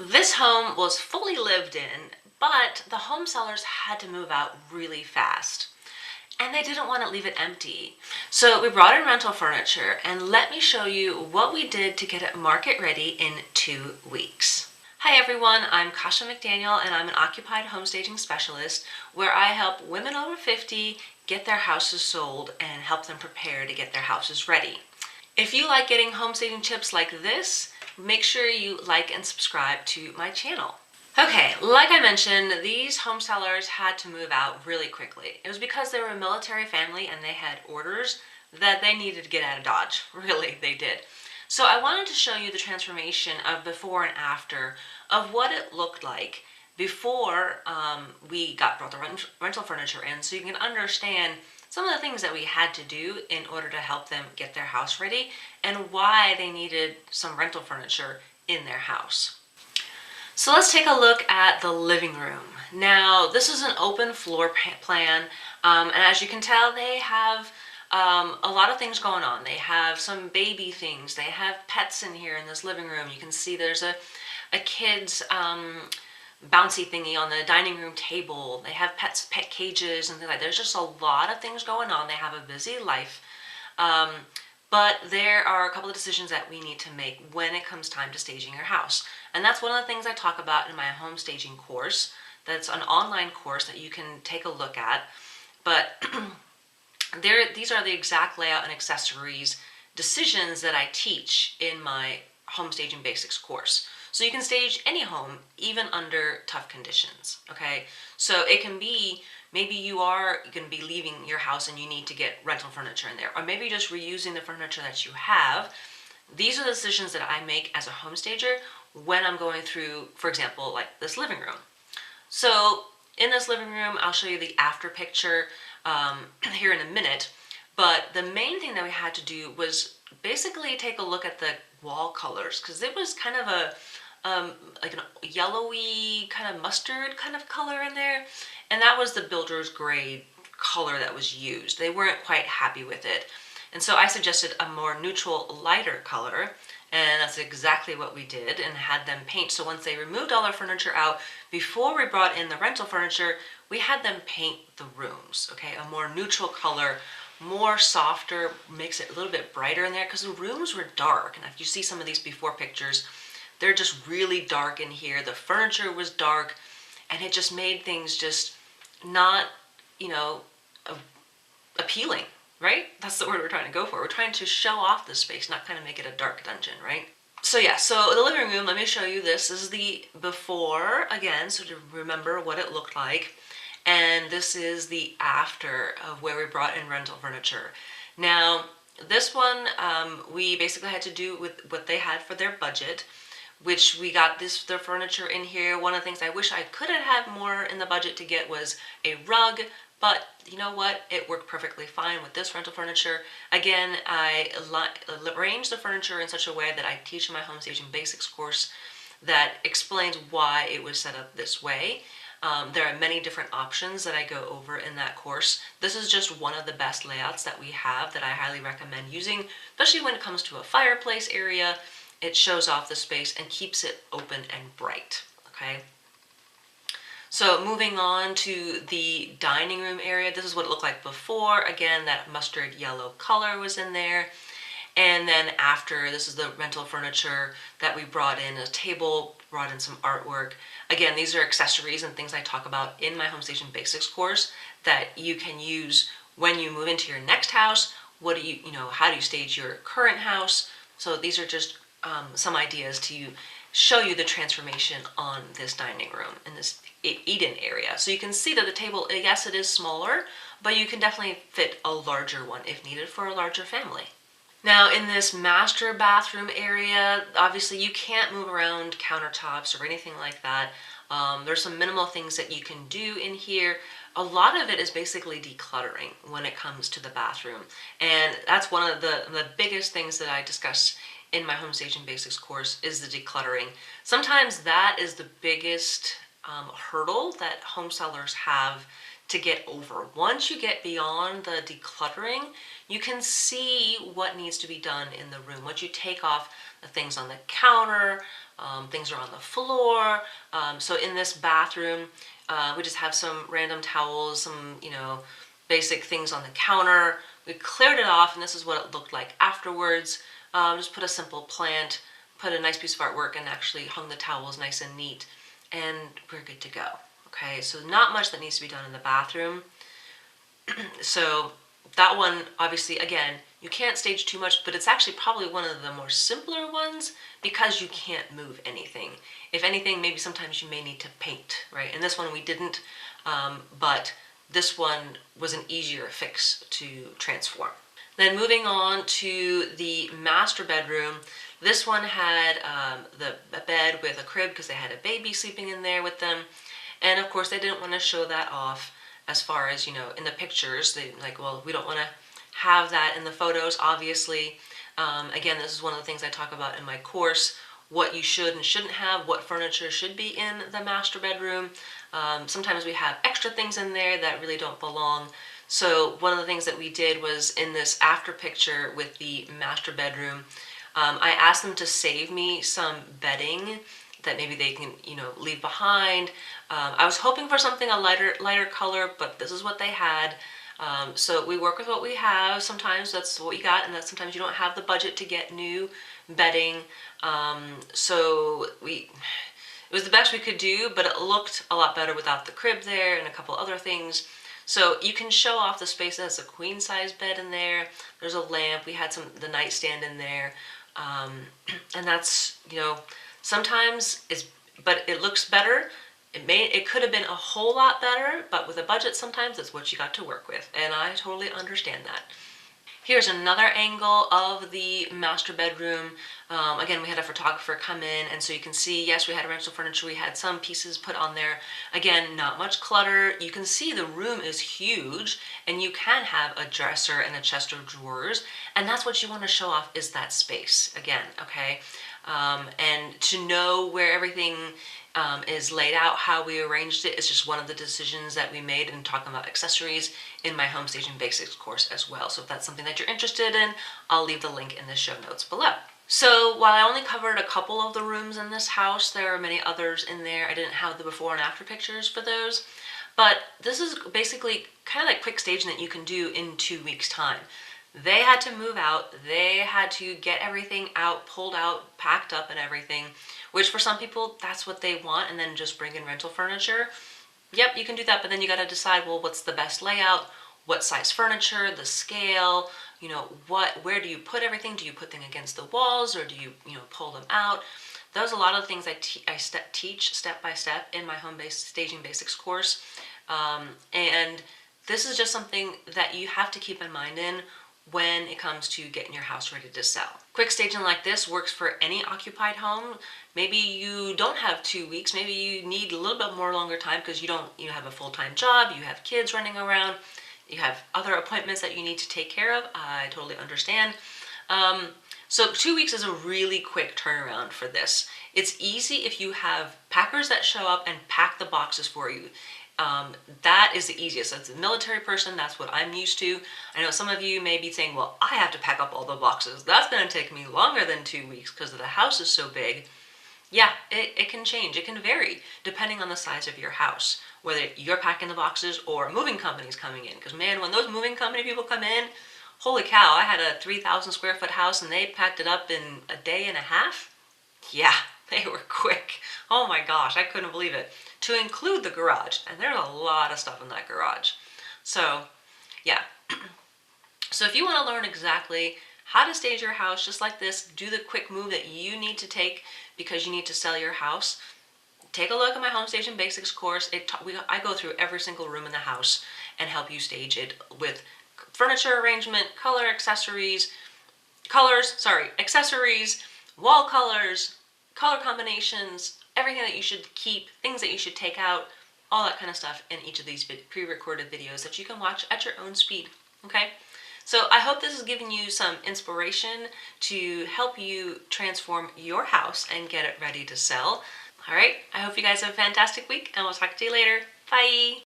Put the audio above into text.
This home was fully lived in, but the home sellers had to move out really fast. And they didn't want to leave it empty. So we brought in rental furniture, and let me show you what we did to get it market ready in 2 weeks. Hi everyone, I'm Kasia McDaniel, and I'm an occupied home staging specialist where I help women over 50 get their houses sold and help them prepare to get their houses ready. If you like getting home staging tips like this, make sure you like and subscribe to my channel. Okay, like I mentioned, these home sellers had to move out really quickly. It was because they were a military family and they had orders that they needed to get out of Dodge. Really, they did. So I wanted to show you the transformation of before and after of what it looked like before we brought the rental furniture in, so you can understand some of the things that we had to do in order to help them get their house ready and why they needed some rental furniture in their house. So let's take a look at the living room. Now, this is an open floor plan, and as you can tell, they have a lot of things going on. They have some baby things. They have pets in here in this living room. You can see there's a kid's bouncy thingy on the dining room table. They have pet cages and things like that. There's just a lot of things going on. They have a busy life. But there are a couple of decisions that we need to make when it comes time to staging your house. And that's one of the things I talk about in my home staging course. That's an online course that you can take a look at. But these are the exact layout and accessories decisions that I teach in my home staging basics course. So you can stage any home, even under tough conditions, okay? So it can be, maybe you are going to be leaving your house and you need to get rental furniture in there, or maybe just reusing the furniture that you have. These are the decisions that I make as a home stager when I'm going through, for example, like this living room. So in this living room, I'll show you the after picture here in a minute, but the main thing that we had to do was basically take a look at the wall colors, because it was kind of a like a yellowy kind of mustard kind of color in there, and that was the builder's grade color that was used. They weren't quite happy with it, and so I suggested a more neutral, lighter color, and that's exactly what we did and had them paint. So once they removed all our furniture out, before we brought in the rental furniture, we had them paint the rooms, okay, a more neutral color, more softer, makes it a little bit brighter in there, because the rooms were dark. And if you see some of these before pictures, they're just really dark in here. The furniture was dark, and it just made things just not, appealing, right? That's the word we're trying to go for. We're trying to show off the space, not kind of make it a dark dungeon, right? So yeah, so the living room, let me show you this. This is the before, again, so to remember what it looked like. And this is the after of where we brought in rental furniture. Now, this one, we basically had to do with what they had for their budget, which we got their furniture in here. One of the things I wish I could have had more in the budget to get was a rug, but you know what? It worked perfectly fine with this rental furniture. Again, I arranged the furniture in such a way that I teach in my home staging basics course that explains why it was set up this way. There are many different options that I go over in that course. This is just one of the best layouts that we have that I highly recommend using, especially when it comes to a fireplace area. It shows off the space and keeps it open and bright, okay? So moving on to the dining room area, this is what it looked like before. Again, that mustard yellow color was in there. And then after, this is the rental furniture that we brought in, a table, brought in some artwork. Again, these are accessories and things I talk about in my home staging basics course that you can use when you move into your next house. What do how do you stage your current house? So these are just some ideas to show you the transformation on this dining room in this eat-in area. So you can see that the table, yes, it is smaller, but you can definitely fit a larger one if needed for a larger family. Now in this master bathroom area, obviously you can't move around countertops or anything like that. There's some minimal things that you can do in here. A lot of it is basically decluttering when it comes to the bathroom. And that's one of the biggest things that I discuss in my home staging basics course is the decluttering. Sometimes that is the biggest hurdle that home sellers have to get over. Once you get beyond the decluttering, you can see what needs to be done in the room. Once you take off the things on the counter, things are on the floor. So in this bathroom, we just have some random towels, some, basic things on the counter. We cleared it off, and this is what it looked like afterwards. Just put a simple plant, put a nice piece of artwork, and actually hung the towels nice and neat, and we're good to go. Okay, so not much that needs to be done in the bathroom. So that one, obviously, again, you can't stage too much, but it's actually probably one of the more simpler ones because you can't move anything. If anything, maybe sometimes you may need to paint, right? And this one we didn't, but this one was an easier fix to transform. Then moving on to the master bedroom, this one had a bed with a crib because they had a baby sleeping in there with them. And of course they didn't want to show that off as far as, in the pictures. They like, well, we don't want to have that in the photos, obviously. Again, this is one of the things I talk about in my course, what you should and shouldn't have, what furniture should be in the master bedroom. Sometimes we have extra things in there that really don't belong. So one of the things that we did was in this after picture with the master bedroom, I asked them to save me some bedding that maybe they can, leave behind. I was hoping for something a lighter color, but this is what they had. So we work with what we have. Sometimes that's what we got, and that sometimes you don't have the budget to get new bedding. So it was the best we could do, but it looked a lot better without the crib there and a couple other things. So you can show off the space that has a queen size bed in there. There's a lamp. We had the nightstand in there. And that's, sometimes but it looks better. It could have been a whole lot better, but with a budget, sometimes that's what you got to work with. And I totally understand that. Here's another angle of the master bedroom. Again, we had a photographer come in, and so you can see, yes, we had rental furniture. We had some pieces put on there. Again, not much clutter. You can see the room is huge, and you can have a dresser and a chest of drawers, and that's what you want to show off is that space, again, okay? And to know where everything is laid out, how we arranged it, is just one of the decisions that we made in talking about accessories in my Home Staging Basics course as well. So if that's something that you're interested in, I'll leave the link in the show notes below. So while I only covered a couple of the rooms in this house, there are many others in there. I didn't have the before and after pictures for those, but this is basically kind of like quick staging that you can do in 2 weeks' time. They had to move out. They had to get everything out, pulled out, packed up and everything, which for some people, that's what they want, and then just bring in rental furniture. Yep, you can do that, but then you got to decide, well, what's the best layout, what size furniture, the scale, where do you put everything? Do you put things against the walls, or do you, pull them out? Those are a lot of the things I teach step by step in my Staging Basics course. And this is just something that you have to keep in mind when it comes to getting your house ready to sell. Quick staging like this works for any occupied home. Maybe you don't have 2 weeks. Maybe you need a little bit more longer time because you have a full-time job, you have kids running around, you have other appointments that you need to take care of. I totally understand. So 2 weeks is a really quick turnaround for this. It's easy if you have packers that show up and pack the boxes for you. That is the easiest. As a military person, that's what I'm used to. I know some of you may be saying, well, I have to pack up all the boxes. That's going to take me longer than 2 weeks because the house is so big. Yeah, it can change. It can vary depending on the size of your house, whether you're packing the boxes or moving companies coming in. Because man, when those moving company people come in, holy cow, I had a 3,000 square foot house and they packed it up in a day and a half. Yeah, they were quick. Oh my gosh, I couldn't believe it. To include the garage, and there's a lot of stuff in that garage. So, yeah. So if you want to learn exactly how to stage your house just like this, do the quick move that you need to take because you need to sell your house, take a look at my Home Staging Basics course. I go through every single room in the house and help you stage it with furniture arrangement, accessories, wall colors, color combinations, everything that you should keep, things that you should take out, all that kind of stuff in each of these pre-recorded videos that you can watch at your own speed, okay? So I hope this has given you some inspiration to help you transform your house and get it ready to sell. All right, I hope you guys have a fantastic week, and we'll talk to you later. Bye!